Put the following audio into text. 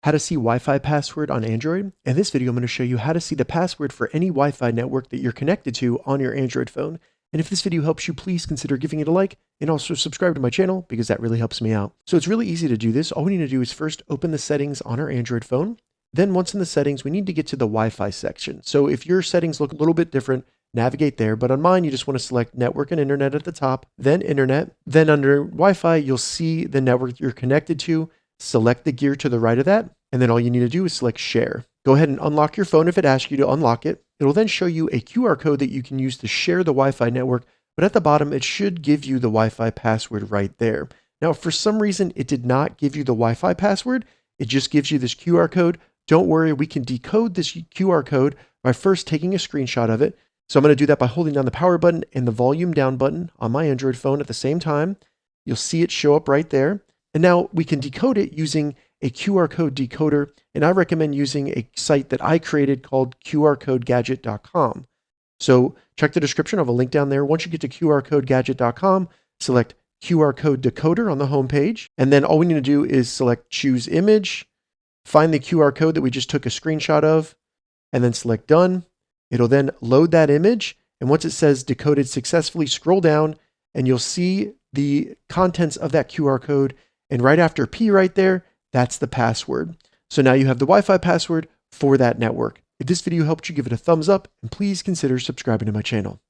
how to see Wi-Fi password on Android. In this video, I'm going to show you how to see the password for any Wi-Fi network that you're connected to on your Android phone. And if this video helps you, please consider giving it a like and also subscribe to my channel because that really helps me out. So it's really easy to do this. All we need to do is first open the settings on our Android phone. Then once in the settings, we need to get to the Wi-Fi section. So if your settings look a little bit different, navigate there. But on mine, you just want to select network and internet at the top, then internet. Then under Wi-Fi, you'll see the network you're connected to. Select the gear to the right of that. And then all you need to do is select share. Go ahead and unlock your phone if it asks you to unlock it. It'll then show you a QR code that you can use to share the Wi-Fi network. But at the bottom, it should give you the Wi-Fi password right there. Now, if for some reason it did not give you the Wi-Fi password, it just gives you this QR code. Don't worry, we can decode this QR code by first taking a screenshot of it. So I'm going to do that by holding down the power button and the volume down button on my Android phone at the same time. You'll see it show up right there. And now we can decode it using a QR code decoder. And I recommend using a site that I created called qrcodegadget.com. So check the description. I have a link down there. Once you get to qrcodegadget.com, select QR code decoder on the home page. And then all we need to do is select choose image, find the QR code that we just took a screenshot of, and then select done. It'll then load that image. And once it says decoded successfully, scroll down and you'll see the contents of that QR code. And right after P right there, that's the password. So now you have the Wi-Fi password for that network. If this video helped you, give it a thumbs up and please consider subscribing to my channel.